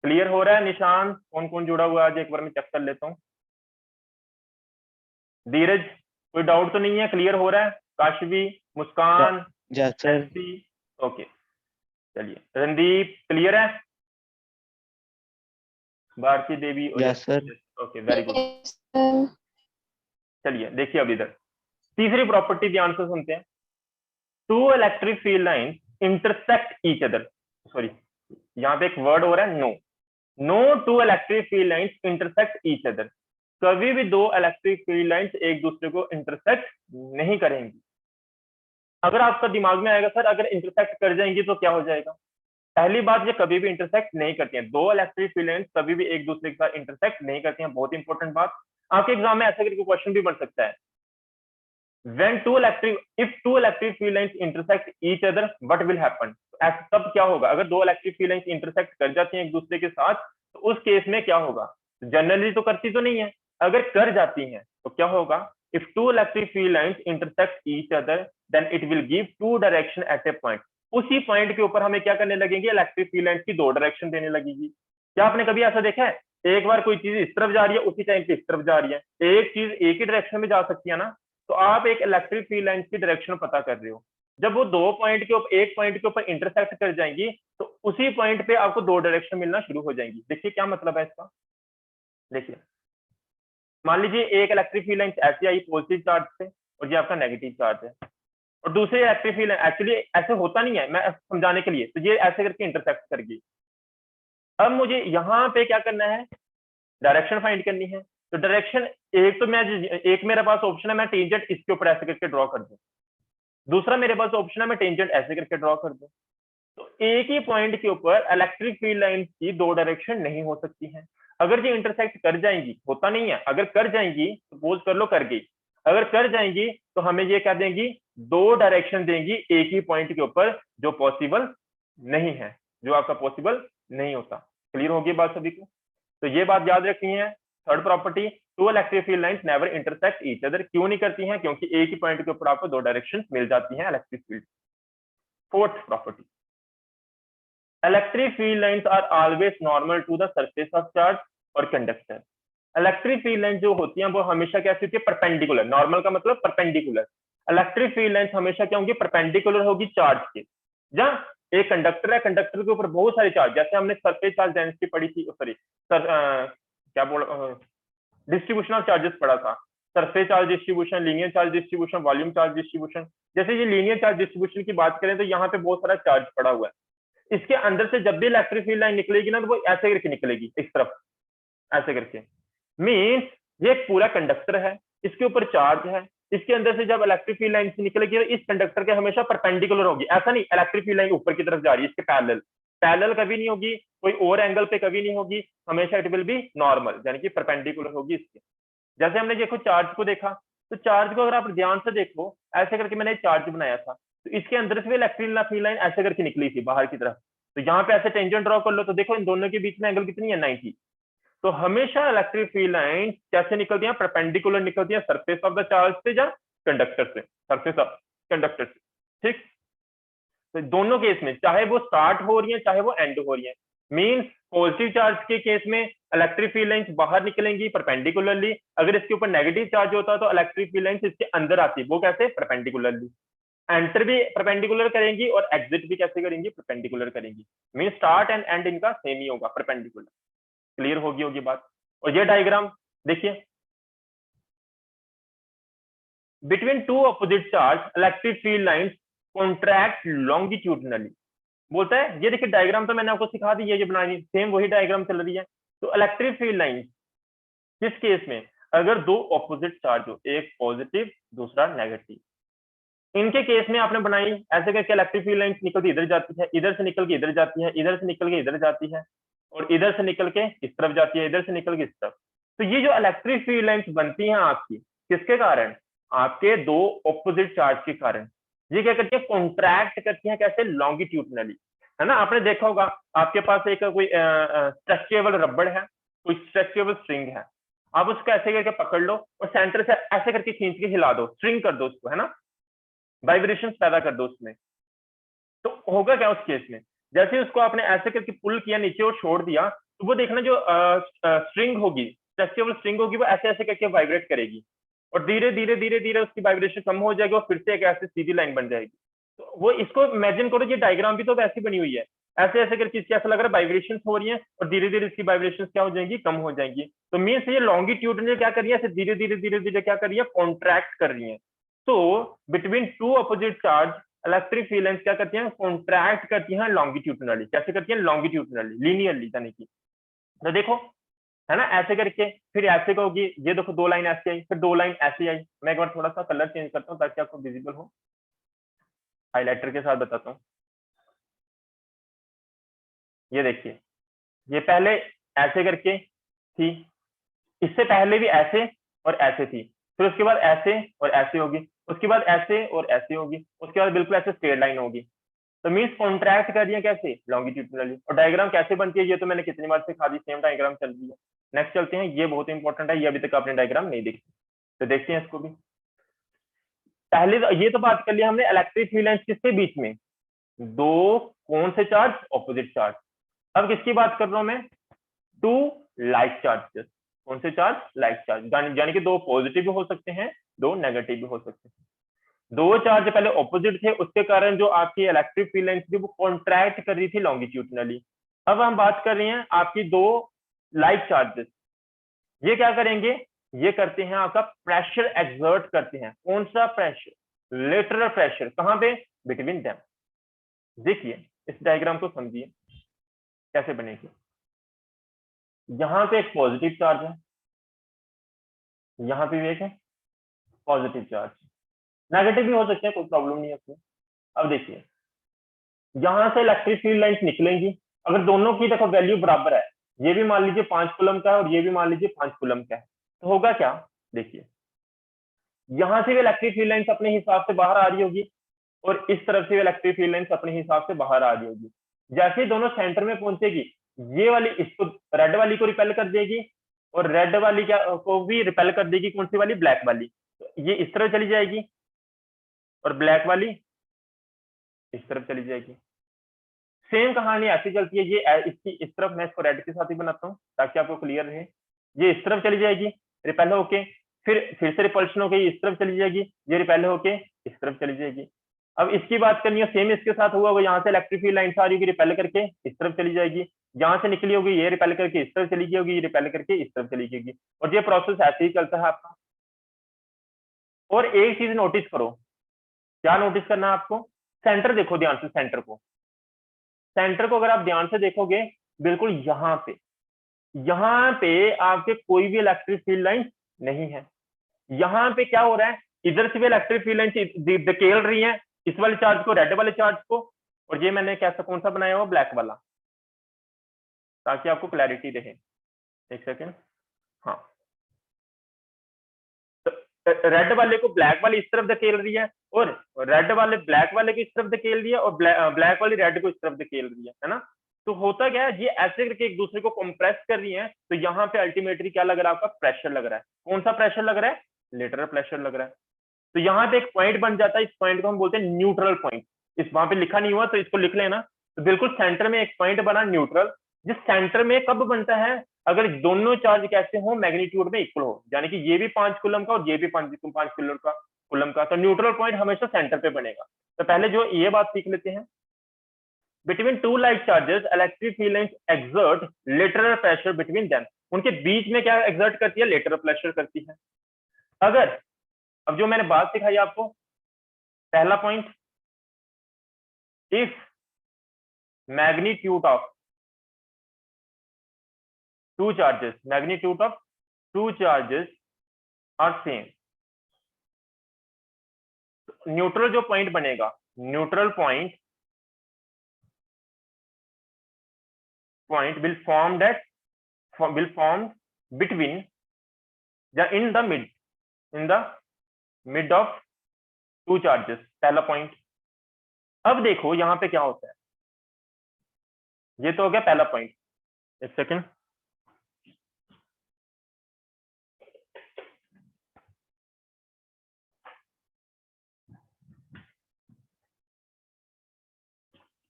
क्लियर हो रहा है निशान, कौन कौन जुड़ा हुआ है आज एक बार मैं चेक कर लेता हूँ। धीरज कोई डाउट तो नहीं है, क्लियर हो रहा है। Kashvi, Muskan, yes sir. Okay चलिए। रणदीप क्लियर है, Bharti Devi, yes sir. Okay very good. Yes, sir. चलिए देखिए अब इधर तीसरी प्रॉपर्टी ध्यान से सुनते हैं। Two electric field lines intersect each other, sorry यहाँ पे एक वर्ड हो रहा है no, no two electric field lines intersect each other. कभी भी दो इलेक्ट्रिक फील्ड लाइंस एक दूसरे को इंटरसेक्ट नहीं करेंगी। अगर आपका दिमाग में आएगा सर अगर इंटरसेक्ट कर जाएंगी तो क्या हो जाएगा, पहली बात ये कभी भी इंटरसेक्ट नहीं करती हैं, दो इलेक्ट्रिक फील्ड लाइंस कभी भी एक दूसरे के साथ इंटरसेक्ट नहीं करती हैं। बहुत इंपॉर्टेंट बात, आपके एग्जाम में ऐसा करके क्वेश्चन भी बन सकता है, if two electric field lines intersect each other what will happen, तब क्या होगा, अगर दो इलेक्ट्रिक फील्ड लाइंस इंटरसेक्ट कर जाती हैं एक दूसरे के साथ तो उस केस में क्या होगा। जनरली तो करती तो नहीं है, अगर कर जाती हैं तो क्या होगा, if two electric field lines intersect each other then it will give two direction at a point। उसी पॉइंट के ऊपर हमें क्या करने लगेंगे, इलेक्ट्रिक फील्ड लाइंस की दो डायरेक्शन देने लगेगी। क्या आपने कभी ऐसा देखा है, एक बार कोई चीज इस तरफ जा रही है उसी टाइम पे इस तरफ जा रही है, एक चीज एक ही डायरेक्शन में जा सकती है ना। तो आप एक इलेक्ट्रिक फील्ड लाइंस की डायरेक्शन पता कर रहे हो, जब वो दो पॉइंट के ऊपर एक पॉइंट के ऊपर इंटरसेक्ट कर जाएंगी तो उसी पॉइंट पे आपको दो डायरेक्शन मिलना शुरू हो जाएंगी। देखिए क्या मतलब है इसका, देखिए मान लीजिए एक इलेक्ट्रिक फील्ड लाइंस ऐसे आई पॉजिटिव चार्ज से और ये आपका नेगेटिव चार्ज है, और दूसरे इलेक्ट्रिक फील्ड, एक्चुअली ऐसे होता नहीं है, मैं समझाने के लिए, तो ये ऐसे करके इंटरसेक्ट कर गई। अब मुझे यहाँ पे क्या करना है, डायरेक्शन फाइंड करनी है। तो डायरेक्शन एक तो मैं, एक मेरे पास ऑप्शन है मैं टेंजेंट इसके ऊपर ऐसे करके ड्रॉ कर दूं, दूसरा मेरे पास ऑप्शन है मैं टेंजेंट ऐसे करके ड्रॉ कर दूं। तो एक ही पॉइंट के ऊपर इलेक्ट्रिक फील्ड लाइंस की दो डायरेक्शन नहीं हो सकती हैं। अगर ये इंटरसेक्ट कर जाएंगी, होता नहीं है, अगर कर जाएंगी सपोज कर लो कर गई, अगर कर जाएंगी तो हमें ये क्या देंगी, दो डायरेक्शन देंगी एक ही पॉइंट के ऊपर, जो पॉसिबल नहीं है, जो आपका पॉसिबल नहीं होता। क्लियर होगी बात सभी को, तो ये बात याद रखनी है। Third property, two electric field lines never intersect each other, क्यों नहीं करती हैं, क्योंकि एक ही पॉइंट के ऊपर आपको दो डायरेक्शन मिल जाती हैं electric field. Fourth property, electric field lines are always normal to the surface of charge और कंडक्टर। इलेक्ट्रिक फील्ड लाइंस जो होती हैं वो हमेशा कैसी होती है, परपेंडिकुलर। नॉर्मल का मतलब परपेंडिकुलर, इलेक्ट्रिक फील्ड लाइंस हमेशा क्या होंगी, परपेंडिकुलर होगी चार्ज के। जहां एक कंडक्टर है, कंडक्टर के ऊपर बहुत सारे चार्ज, जैसे हमने सरफेस चार्ज डेंसिटी पढ़ी थी, सॉरी क्या बोल, डिस्ट्रीब्यूशन ऑफ चार्जेस पढ़ा था, surface charge distribution, linear charge distribution, volume charge distribution. जैसे ये लीनियर चार्ज डिस्ट्रीब्यूशन की बात करें तो यहाँ पे बहुत सारा चार्ज पड़ा हुआ है, इसके अंदर से जब भी इलेक्ट्रिक फील्ड लाइन निकलेगी ना तो वो ऐसे करके निकलेगी इस तरफ, ऐसे करके। मीन्स ये एक पूरा कंडक्टर है, इसके ऊपर चार्ज है, इसके अंदर से जब इलेक्ट्रिक फील्ड लाइन निकलेगी इस कंडक्टर के हमेशा परपेंडिकुलर होगी। ऐसा नहीं इलेक्ट्रिक फील्ड लाइन ऊपर की तरफ जा रही है, इसके पैरेलल, पैरेलल कभी नहीं होगी, कोई और एंगल पे कभी नहीं होगी, हमेशा इट विल बी नॉर्मल, यानी कि परपेंडिकुलर होगी इसके। जैसे हमने देखो चार्ज को देखा, तो चार्ज को अगर आप ध्यान से देखो, ऐसे करके मैंने चार्ज बनाया था, तो इसके अंदर से भी इलेक्ट्रिक फील्ड लाइन ऐसे करके निकली थी बाहर की तरफ। तो यहाँ पे ऐसे टेंजेंट ड्रॉ कर लो, तो देखो इन दोनों के बीच में एंगल कितनी है, 90। तो हमेशा इलेक्ट्रिक फील्ड लाइन कैसे निकलती हैं, परपेंडिकुलर निकलती हैं सरफेस ऑफ द चार्ज से या कंडक्टर से, सरफेस ऑफ कंडक्टर से। ठीक, तो दोनों केस में चाहे वो स्टार्ट हो रही है चाहे वो एंड हो रही है, मींस पॉजिटिव चार्ज के केस में इलेक्ट्रिक फील्ड लाइंस बाहर निकलेंगी परपेंडिकुलरली, अगर इसके ऊपर नेगेटिव चार्ज होता है तो इलेक्ट्रिक फील्ड लाइंस इसके अंदर आती है, वो कैसे, परपेंडिकुलरली, एंटर भी परपेंडिकुलर करेंगी और एग्जिट भी कैसे करेंगी, परपेंडिकुलर करेंगी, मींस स्टार्ट एंड एंड इनका सेम ही होगा, परपेंडिकुलर। क्लियर होगी बात। और ये डायग्राम देखिए, between two opposite charge electric field lines contract longitudinally, बोलता है, ये देखिए डायग्राम तो मैंने आपको सिखा दी है, ये बनानी सेम वही डायग्राम चल रही है। तो इलेक्ट्रिक फील्ड लाइंस किस केस में, अगर दो ऑपोजिट चार्ज हो, एक पॉजिटिव दूसरा नेगेटिव, इनके केस में आपने बनाई ऐसे करके इलेक्ट्रिक फील्ड लाइंस निकलती इधर जाती है, इधर से निकल के इधर जाती है, इधर से निकल के इधर जाती है, और इधर से निकल के इस तरफ जाती है, इधर से निकल के इस तरफ। तो ये जो इलेक्ट्रिक फील्ड लाइंस बनती हैं आपकी, किसके कारण, आपके दो ऑपोजिट चार्ज के कारण। ये क्या करती है, कॉन्ट्रैक्ट करती है, कैसे, लॉन्गिट्यूडनली, है ना। आपने देखा होगा आपके पास एक कोई स्ट्रेचेबल रबड़ है, कोई स्ट्रेचेबल स्ट्रिंग है, आप उसको ऐसे करके पकड़ लो और सेंटर से ऐसे करके खींच के हिला दो, स्ट्रिंग कर दो उसको, है ना, वाइब्रेशंस पैदा कर दो उसमें। तो होगा क्या उस केस में, जैसे ही उसको आपने ऐसे करके पुल किया नीचे और छोड़ दिया, तो वो देखना जो स्ट्रिंग होगी, स्ट्रेचेबल स्ट्रिंग होगी, वो ऐसे ऐसे करके वाइब्रेट करेगी और धीरे धीरे धीरे धीरे उसकी वाइब्रेशन कम हो जाएगी और फिर से एक ऐसे सीधी लाइन बन जाएगी। तो वो इसको इमेजिन करो, ये डायग्राम भी तो वैसी बनी हुई है, ऐसे ऐसे करके इसकी ऐसा लग रहा है वाइब्रेशंस हो रही हैं और धीरे धीरे इसकी वाइब्रेशंस क्या हो जाएंगी, कम हो जाएंगी। तो मीन्स ये लॉन्गिट्यूडनल क्या कर रही है, धीरे धीरे धीरे धीरे क्या कर रही है, कॉन्ट्रैक्ट कर रही है। तो between two opposite charge electric field lines क्या करती हैं, कॉन्ट्रैक्ट करती हैं लॉन्गिट्यूडनली। कैसे करती हैं, लॉन्गिट्यूडनली, लीनियरली, यानी कि तो देखो, है ना, ऐसे करके फिर ऐसे का होगी, ये देखो दो लाइन ऐसे आई, फिर दो लाइन ऐसे आई। मैं एक बार थोड़ा सा कलर चेंज करता हूँ ताकि आपको विजिबल हो, हाईलाइटर के साथ बताता हूँ। ये देखिए, ये पहले ऐसे करके थी, इससे पहले भी ऐसे और ऐसे थी, फिर उसके बाद ऐसे और ऐसे होगी, उसके बाद ऐसे और ऐसे होगी, उसके बाद बिल्कुल ऐसे स्ट्रेट लाइन होगी। तो मीन्स कॉन्ट्रैक्ट कर रही है कैसे, लॉन्गिट्यूडनली। और डायग्राम कैसे बनती है ये तो मैंने कितनी बार सिखा दी, सेम डायग्राम चल रही है। नेक्स्ट चलते हैं, ये बहुत इंपॉर्टेंट है, ये अभी तक आपने डायग्राम नहीं देखी, तो देखते हैं इसको भी। पहले ये तो बात कर लिया हमने इलेक्ट्रिक फील्ड लाइंस किसके बीच में, दो कौन से चार्ज, ऑपोजिट चार्ज। अब किसकी बात कर रहा हूं मैं, टू लाइक चार्जेस। कौन से चार्ज, लाइक चार्ज, यानी कि दो पॉजिटिव भी हो सकते हैं, दो नेगेटिव भी हो सकते हैं। दो चार्ज पहले ऑपोजिट थे, उसके कारण जो आपकी इलेक्ट्रिक फील्ड लाइंस थी वो कॉन्ट्रैक्ट कर रही थी लॉन्गिट्यूडनली। अब हम बात कर रहे हैं आपकी दो लाइक चार्जेस, ये क्या करेंगे, ये करते हैं आपका प्रेशर एक्सर्ट करते हैं। कौन सा प्रेशर, लेटरल प्रेशर, कहां पे, बिटवीन देम। देखिए इस डायग्राम को समझिए कैसे बनेगी। यहां पे एक पॉजिटिव चार्ज है, यहाँ पे भी एक है पॉजिटिव चार्ज, नेगेटिव भी हो सकते हैं, कोई प्रॉब्लम नहीं है उसमें। अब देखिए, यहां से इलेक्ट्रिक फील्ड लाइंस निकलेंगी, अगर दोनों की देखो वैल्यू बराबर है, ये भी मान लीजिए 5 कूलम का है और ये भी मान लीजिए 5 कूलम का है, तो होगा क्या, देखिए यहां से भी इलेक्ट्रिक फील्ड लाइंस अपने हिसाब से बाहर आ रही होगी और इस तरफ से भी इलेक्ट्रिक फील्ड लाइंस अपने हिसाब से बाहर आ रही होगी। जैसे ही दोनों सेंटर में पहुंचेगी, ये वाली इसको, रेड वाली को रिपेल कर देगी और रेड वाली क्या को भी रिपेल कर देगी, कौन सी वाली, ब्लैक वाली। तो ये इस तरफ चली जाएगी और ब्लैक वाली इस तरफ चली जाएगी। सेम कहानी ऐसी चलती है, ये इसकी इस तरफ, मैं इसको रेड के साथ ही बनाता हूँ ताकि आपको क्लियर रहे। ये इस तरफ चली जाएगी रिपेल होके, फिर से रिपल्शन हो गई, इस तरफ चली जाएगी, ये रिपेल होके इस तरफ चली जाएगी। अब इसकी बात करनी है, सेम इसके साथ हुआ होगा, यहाँ से इलेक्ट्रिक फील्ड लाइन आ रही होगी, रिपेल करके इस तरफ चली जाएगी, यहाँ से निकली होगी, ये रिपेल करके इस तरफ चली गई होगी, ये रिपेल करके इस तरफ चली जाएगी, और ये प्रोसेस ऐसे ही चलता है आपका। और एक चीज नोटिस करो, क्या नोटिस करना है आपको, सेंटर देखो ध्यान से, सेंटर को अगर आप ध्यान से देखोगे, बिल्कुल यहाँ पे आपके कोई भी इलेक्ट्रिक फील्ड लाइन नहीं है। यहाँ पे क्या हो रहा है, इधर से भी इलेक्ट्रिक फील्ड लाइन धकेल रही है इस वाले चार्ज को, रेड वाले चार्ज को, और ये मैंने कैसा कौन सा बनाया हुआ, ब्लैक वाला, ताकि आपको क्लैरिटी रहे। एक सेकेंड, हाँ, तो रेड वाले को ब्लैक वाली इस तरफ धकेल रही है और रेड वाले ब्लैक वाले को इस तरफ धकेल रही है और ब्लैक वाली रेड को इस तरफ धकेल रही है ना। तो होता क्या है, ये ऐसे करके एक दूसरे को कंप्रेस कर रही है, तो यहाँ पे अल्टीमेटली क्या लग रहा है, आपका प्रेशर लग रहा है। कौन सा प्रेशर लग रहा है, लेटरल प्रेशर लग रहा है। तो यहाँ पे एक पॉइंट बन जाता है, इस पॉइंट को हम बोलते हैं न्यूट्रल पॉइंट। इस वहां पे लिखा नहीं हुआ तो इसको लिख लेना। तो बिल्कुल सेंटर में एक पॉइंट बना न्यूट्रल, जिस सेंटर में कब बनता है, अगर दोनों चार्ज कैसे हो, मैग्नीट्यूड में इक्वल हो, यानी कि ये भी 5 कूलम का और ये भी 5 कूलम का, तो न्यूट्रल पॉइंट हमेशा सेंटर पे बनेगा। तो पहले जो ये बात सीख लेते हैं, between two like charges electric field lines exert lateral pressure between them. उनके बीच में क्या एक्सर्ट करती है, लेटरल प्रेशर करती है। अगर, अब जो मैंने बात सिखाई आपको, पहला point, if magnitude of two charges, magnitude of two charges are same, neutral जो पॉइंट बनेगा, neutral point will formed between in the mid of two charges, पहला पॉइंट। अब देखो यहाँ पे क्या होता है, ये तो हो गया पहला पॉइंट। एक सेकेंड,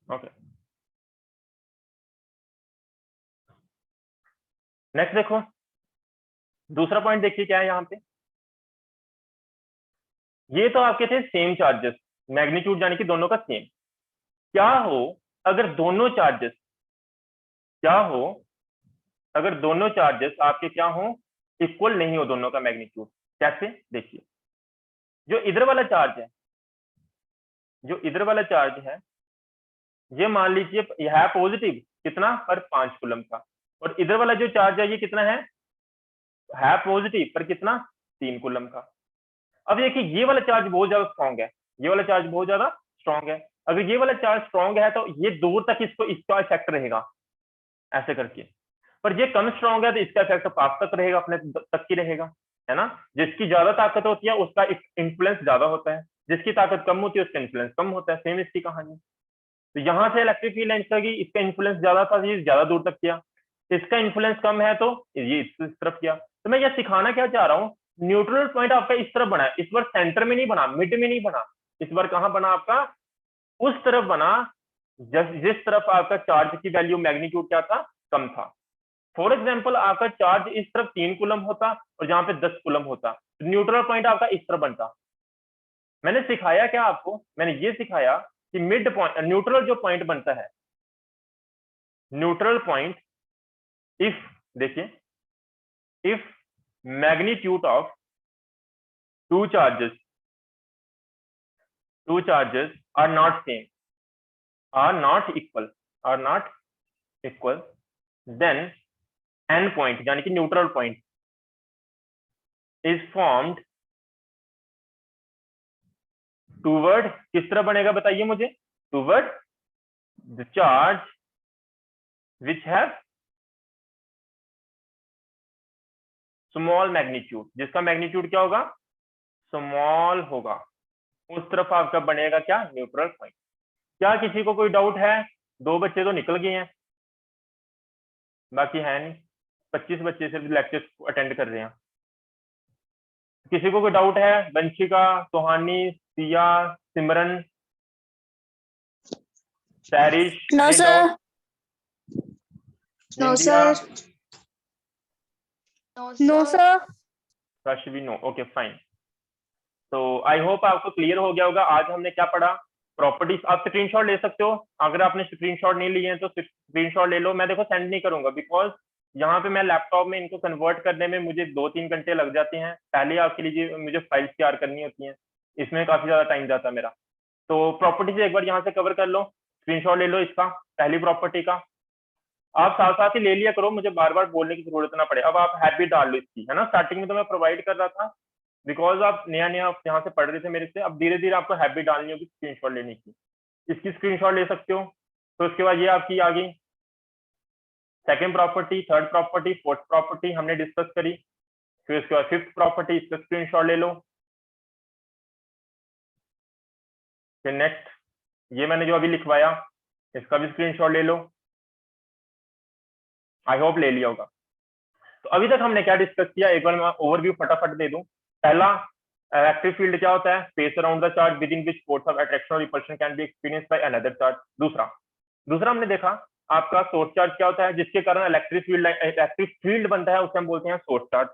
ओके, नेक्स्ट देखो, दूसरा पॉइंट देखिए क्या है यहाँ पे। ये तो आपके थे सेम चार्जेस, मैग्नीट्यूड यानी कि दोनों का सेम। क्या हो अगर दोनों चार्जेस, क्या हो अगर दोनों चार्जेस आपके क्या हो, इक्वल नहीं हो दोनों का मैग्नीट्यूड। कैसे, देखिए, जो इधर वाला चार्ज है, जो इधर वाला चार्ज है, ये मान लीजिए यह है पॉजिटिव, कितना, पर 5 कूलम का, और इधर वाला जो चार्ज है ये कितना है पॉजिटिव पर कितना, 3 कूलम का। अब देखिए ये वाला चार्ज बहुत ज्यादा स्ट्रॉन्ग है, ये वाला चार्ज बहुत ज्यादा स्ट्रॉन्ग है। अगर ये वाला चार्ज स्ट्रॉन्ग है तो ये दूर तक इसका इफेक्ट रहेगा ऐसे करके, पर ये कम स्ट्रॉन्ग है तो इसका इफेक्ट पास तक रहेगा, अपने तक ही रहेगा, है ना। जिसकी ज्यादा ताकत होती है उसका इन्फ्लुएंस ज्यादा होता है, जिसकी ताकत कम होती है उसका इन्फ्लुएंस कम होता है। सेम इसकी कहानी। तो यहाँ से इलेक्ट्रिक फील्ड लाइंस का इसका इन्फ्लुएंस ज्यादा था, ये ज्यादा दूर तक किया, इसका इन्फ्लुएंस कम है तो ये इस तरफ किया। तो मैं ये सिखाना क्या चाह रहा हूँ, न्यूट्रल पॉइंट आपका इस तरफ बना है, इस बार सेंटर में नहीं बना, मिड में नहीं बना, इस बार कहाँ बना आपका, उस तरफ बना जिस तरफ आपका चार्ज की वैल्यू मैग्नीट्यूड क्या था, कम था। फॉर एग्जाम्पल आपका चार्ज इस तरफ 3 कूलम होता और जहां पे 10 कूलम होता, तो न्यूट्रल पॉइंट आपका इस तरफ बनता। मैंने सिखाया क्या आपको, मैंने ये सिखाया कि मिड पॉइंट, न्यूट्रल जो पॉइंट बनता है, न्यूट्रल पॉइंट, इफ, देखिए, if magnitude of two charges are not same, are not equal, then n point यानी कि neutral point is formed toward, किस तरह बनेगा बताइए मुझे, toward the charge which have small magnitude, जिसका मैग्नीट्यूड क्या होगा, स्मॉल होगा, उस तरफ आपका बनेगा क्या, न्यूट्रल पॉइंट। क्या किसी को कोई डाउट है, 2 बच्चे तो निकल गए हैं, बाकी है नहीं, 25 बच्चे सिर्फ लेक्चर अटेंड कर रहे हैं। किसी को कोई डाउट है, Vanshika, Suhani, Siya, Simran, Sairish, no sir, no sir, no sir, Kashvi, no, okay fine. तो आई होप आपको क्लियर हो गया होगा। आज हमने क्या पढ़ा, प्रॉपर्टीज। आप स्क्रीनशॉट ले सकते हो, अगर आपने स्क्रीनशॉट नहीं लिए हैं तो स्क्रीनशॉट ले लो। मैं देखो सेंड नहीं करूंगा, बिकॉज यहाँ पे मैं लैपटॉप में इनको कन्वर्ट करने में मुझे 2-3 घंटे लग जाते हैं। पहले आपके लिए मुझे फाइल्स तैयार करनी होती हैं, इसमें काफी ज्यादा टाइम जाता है मेरा। तो प्रॉपर्टीज एक बार यहाँ से कवर कर लो, स्क्रीनशॉट ले लो इसका, पहली प्रॉपर्टी का। आप साथ साथ ही ले लिया करो, मुझे बार बार बोलने की जरूरत ना पड़े। अब आप हैबिट डाल लो इसकी, है ना। स्टार्टिंग में तो मैं प्रोवाइड कर रहा था बिकॉज आप नया यहाँ से पढ़ रहे थे मेरे से, अब धीरे धीरे आपको हैबिट डालनी होगी स्क्रीनशॉट लेने की। इसकी स्क्रीनशॉट ले सकते हो। तो उसके बाद ये आपकी आ गई second property, third property, fourth property हमने डिस्कस करी। फिर उसके बाद फिफ्थ प्रॉपर्टी, इसका स्क्रीनशॉट ले लो। फिर नेक्स्ट ये मैंने जो अभी लिखवाया, इसका भी स्क्रीनशॉट ले लो। आई होप ले लिया होगा। तो अभी तक हमने क्या डिस्कस किया, एक बार मैं ओवरव्यू फटाफट दे दूं। पहला, इलेक्ट्रिक फील्ड क्या होता है, space around the charge within which force of attraction और repulsion can be experienced by another charge. दूसरा हमने देखा आपका सोर्स चार्ज क्या होता है, जिसके कारण इलेक्ट्रिक फील्ड बनता है, उसे हम बोलते हैं सोर्स चार्ज।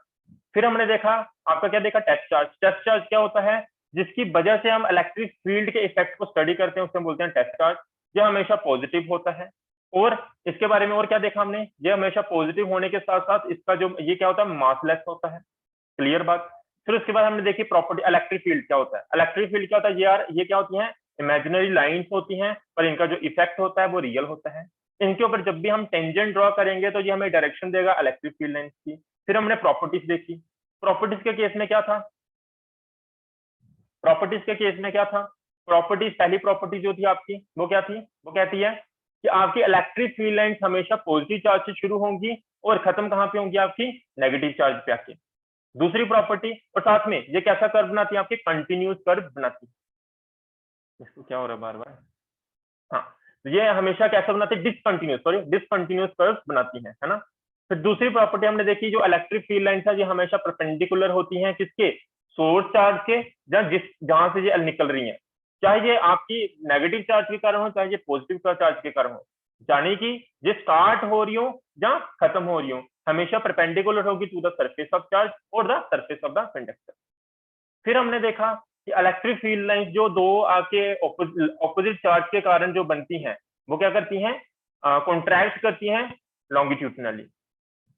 फिर हमने देखा आपका क्या देखा, टेस्ट चार्ज। टेस्ट चार्ज क्या होता है, जिसकी वजह से हम इलेक्ट्रिक फील्ड के इफेक्ट को स्टडी करते हैं, उसे हम बोलते हैं टेस्ट चार्ज। ये हमेशा पॉजिटिव होता है। और इसके बारे में और क्या देखा हमने, ये हमेशा पॉजिटिव होने के साथ साथ इसका जो ये क्या होता है, मासलेस होता है। क्लियर बात। फिर उसके बाद हमने देखी प्रॉपर्टी, इलेक्ट्रिक फील्ड क्या होता है। इलेक्ट्रिक फील्ड क्या होता है, ये क्या होती है, इमेजिनरी लाइंस होती हैं, पर इनका जो इफेक्ट होता है वो रियल होता है। इनके ऊपर जब भी हम टेंजेंट ड्रॉ करेंगे तो ये हमें डायरेक्शन देगा इलेक्ट्रिक फील्ड लाइंस की। फिर हमने प्रॉपर्टीज देखी। प्रॉपर्टीज के केस में क्या था, प्रॉपर्टीज पहली प्रॉपर्टी जो थी आपकी वो क्या थी, वो कहती है कि आपकी इलेक्ट्रिक फील्ड लाइंस हमेशा पॉजिटिव चार्ज से शुरू होंगी और खत्म कहां पे होंगी, आपकी नेगेटिव चार्ज पे आके। दूसरी प्रॉपर्टी, और साथ में ये कैसा कर्व बनाती है, आपकी कंटिन्यूस कर्व बनाती है। इसको क्या हो रहा है बार बार, हाँ, ये हमेशा कैसा बनाती है, डिसकंटिन्यूस कर्व बनाती है ना। फिर दूसरी प्रॉपर्टी हमने देखी, जो इलेक्ट्रिक फील्ड लाइंस है ये हमेशा परपेंडिकुलर होती हैं किसके, सोर्स चार्ज के, जहां से ये निकल रही हैं, चाहे ये आपकी नेगेटिव चार्ज के कारण हो, चाहे ये पॉजिटिव चार्ज के कारण हो, यानी कि ये स्टार्ट हो रही हो या खत्म हो रही हो, हमेशा परपेंडिकुलर होगी to the surface of charge और the surface of the conductor. फिर हमने देखा कि इलेक्ट्रिक फील्ड लाइंस जो दो आपके ऑपोजिट चार्ज के कारण जो बनती हैं, वो क्या करती हैं, कॉन्ट्रैक्ट करती हैं लॉन्गिट्यूडनली।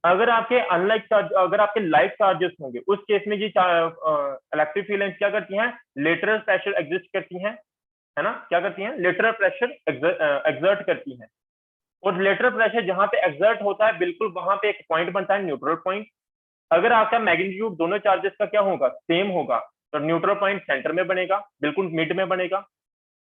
अगर आपके लाइक चार्जेस होंगे, उस केस में ये इलेक्ट्रिक फील्ड लाइंस क्या करती हैं, लेटरल प्रेशर एग्जिस्ट करती हैं, है ना, क्या करती हैं, लेटरल प्रेशर एक्सर्ट करती हैं। और लेटरल प्रेशर जहां पे एक्सर्ट होता है, बिल्कुल वहां पे एक पॉइंट बनता है, न्यूट्रल पॉइंट। अगर आपका मैग्नीट्यूड दोनों चार्जेस का क्या होगा, सेम होगा, तो न्यूट्रल पॉइंट सेंटर में बनेगा, बिल्कुल मिड में बनेगा।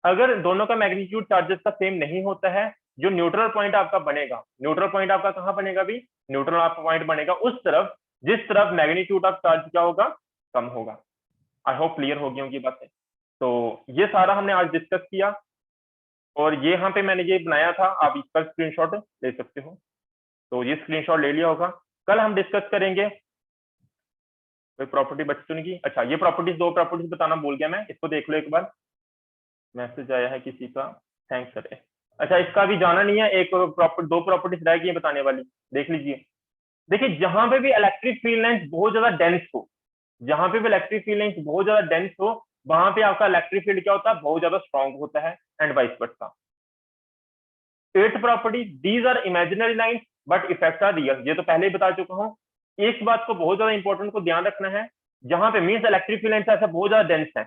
अगर दोनों का मैग्नीट्यूड चार्जेस का सेम नहीं होता है, जो न्यूट्रल पॉइंट आपका बनेगा, न्यूट्रल पॉइंट आपका कहां बनेगा भी, न्यूट्रल आपका पॉइंट बनेगा उस तरफ जिस तरफ मैग्नीट्यूड ऑफ चार्ज क्या होगा, कम होगा। आई होप क्लियर हो गई होंगी बातें। तो ये सारा हमने आज डिस्कस किया, और ये यहाँ पे मैंने ये बनाया था, आप इसका स्क्रीनशॉट ले सकते हो। तो ये स्क्रीनशॉट ले लिया होगा। कल हम डिस्कस करेंगे, कोई प्रॉपर्टी बच तो नहीं की, अच्छा ये प्रॉपर्टीज, दो प्रॉपर्टीज बताना भूल गया मैं, इसको देख लो एक बार, मैसेज आया है किसी का, थैंक्स सर। अच्छा इसका भी जाना नहीं है, दो प्रॉपर्टीज रह गई बताने वाली, देख लीजिए। देखिए जहां पे भी इलेक्ट्रिक फील्ड लाइंस बहुत ज्यादा डेंस हो, वहां पे आपका इलेक्ट्रिक फील्ड क्या होता है, बहुत ज्यादा स्ट्रॉन्ग होता है, and vice versa. Eighth property, these are imaginary lines but effect are real. ये तो पहले ही बता चुका हूँ। इस बात को बहुत ज्यादा इंपॉर्टेंट को ध्यान रखना है, जहां पे मीन्स इलेक्ट्रिक फील्ड लाइंस ऐसा बहुत ज्यादा डेंस है,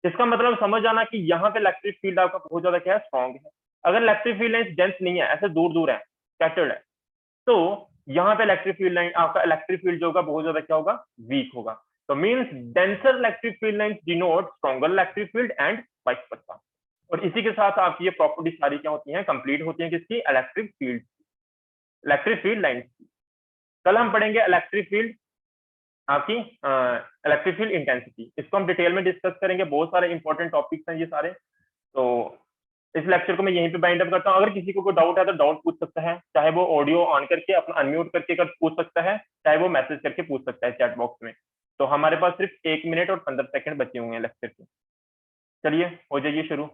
इसका मतलब समझ आना कि यहाँ पे इलेक्ट्रिक फील्ड आपका बहुत ज्यादा क्या है, स्ट्रॉन्ग है। अगर इलेक्ट्रिक फील्ड लाइंस डेंस नहीं है, ऐसे दूर दूर है, स्कैटर्ड है, तो यहाँ पे इलेक्ट्रिक फील्ड लाइन आपका इलेक्ट्रिक फील्ड जो होगा बहुत ज्यादा क्या होगा, वीक होगा। तो means denser electric field lines denote stronger electric field and vice वर्सा। और इसी के साथ आपकी ये प्रॉपर्टी सारी क्या होती हैं, कंप्लीट होती हैं किसकी, इलेक्ट्रिक फील्ड लाइंस की। कल हम पढ़ेंगे इलेक्ट्रिक फील्ड, आपकी इलेक्ट्रिक फील्ड इंटेंसिटी, इसको हम डिटेल में डिस्कस करेंगे, बहुत सारे इंपॉर्टेंट टॉपिक्स हैं ये सारे। तो इस लेक्चर को मैं यहीं पे बाइंड अप करता हूँ। अगर किसी को कोई डाउट है तो डाउट पूछ सकता है, चाहे वो ऑडियो ऑन करके अपना अनम्यूट करके कर पूछ सकता है, चाहे वो मैसेज करके पूछ सकता है चैट बॉक्स में। तो हमारे पास सिर्फ 1 मिनट और 15 सेकंड बचे हुए हैं लेक्चर के। चलिए हो जाइए शुरू,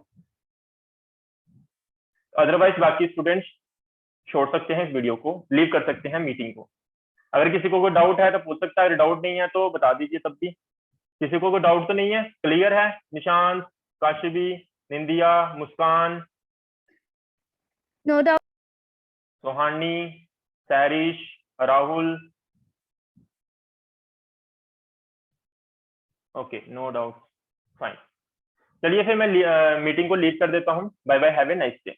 अदरवाइज बाकी स्टूडेंट्स छोड़ सकते हैं इस वीडियो को, लीव कर सकते हैं मीटिंग को। अगर किसी को कोई डाउट है तो पूछ सकता है, अगर डाउट नहीं है तो बता दीजिए तब भी। किसी को कोई डाउट तो नहीं है, क्लियर है? Nishant, Kashvi, Nindiya, Muskan, no doubt. Suhani, Sairish, Rahul, okay no doubt, fine. चलिए फिर मैं मीटिंग को लीव कर देता हूँ। Bye bye, have a nice day.